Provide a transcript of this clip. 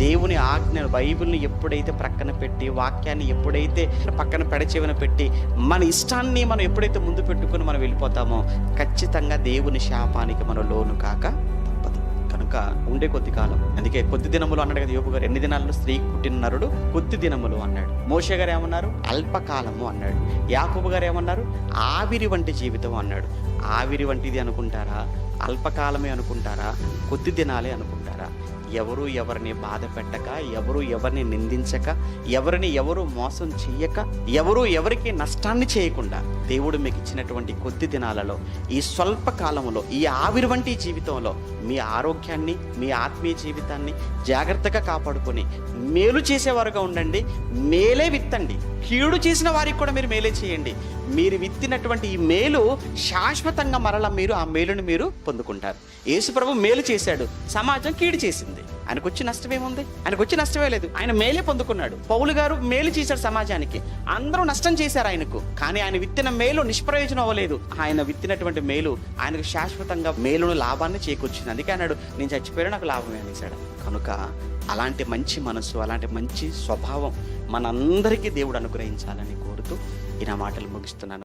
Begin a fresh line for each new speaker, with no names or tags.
దేవుని ఆజ్ఞను, బైబిల్ని ఎప్పుడైతే ప్రక్కన పెట్టి, వాక్యాన్ని ఎప్పుడైతే పక్కన పెడచెవిన పెట్టి, మన ఇష్టాన్ని మనం ఎప్పుడైతే ముందు పెట్టుకుని మనం వెళ్ళిపోతామో ఖచ్చితంగా దేవుని శాపానికి మనం లోను కాక తప్పదు. కనుక ఉండే కొద్ది కాలం, అందుకే కొద్ది దినములు అన్నాడు కదా యోబు గారు. ఎన్ని దినాల్లో స్త్రీకి పుట్టిన నరుడు కొద్ది దినములు అన్నాడు. మోషే గారు ఏమన్నారు? అల్పకాలము అన్నాడు. యాకోబు గారు ఏమన్నారు? ఆవిరి వంటి జీవితం అన్నాడు. ఆవిరి వంటిది అనుకుంటారా? అల్పకాలమే అనుకుంటారా? కొద్ది దినాలే అనుకుంటారా? ఎవరు ఎవరిని బాధ పెట్టక, ఎవరు ఎవరిని నిందించక, ఎవరిని ఎవరు మోసం చెయ్యక, ఎవరు ఎవరికి నష్టాన్ని చేయకుండా దేవుడు మీకు ఇచ్చినటువంటి కొద్ది దినాలలో, ఈ స్వల్ప కాలంలో, ఈ ఆవిరి వంటి జీవితంలో మీ ఆరోగ్యాన్ని, మీ ఆత్మీయ జీవితాన్ని జాగ్రత్తగా కాపాడుకొని మేలు చేసేవారుగా ఉండండి. మేలే విత్తండి. కీడు చేసిన వారికి కూడా మీరు మేలే చేయండి. మీరు విత్తినటువంటి ఈ మేలు శాశ్వతంగా మరలా మీరు ఆ మేలును మీరు పొందుకుంటారు. యేసు ప్రభు మేలు చేశాడు, సమాజం కీడు చేసింది. ఆయనకు వచ్చి నష్టమేముంది? ఆయనకు వచ్చి నష్టమే లేదు. ఆయన మేలే పొందుకున్నాడు. పౌలు గారు మేలు చేశాడు సమాజానికి, అందరూ నష్టం చేశారు ఆయనకు. కానీ ఆయన విత్తిన మేలు నిష్ప్రయోజనం అవ్వలేదు. ఆయన విత్తినటువంటి మేలు ఆయనకు శాశ్వతంగా మేలును, లాభాన్ని చేకూర్చింది. అందుకే అన్నాడు, నేను చచ్చిపోయాడు, నాకు లాభమే అనేసాడు. కనుక అలాంటి మంచి మనసు, అలాంటి మంచి స్వభావం మనందరికీ దేవుడు అనుగ్రహించాలని కోరుతూ ఈ నా మాటలు ముగిస్తున్నాను.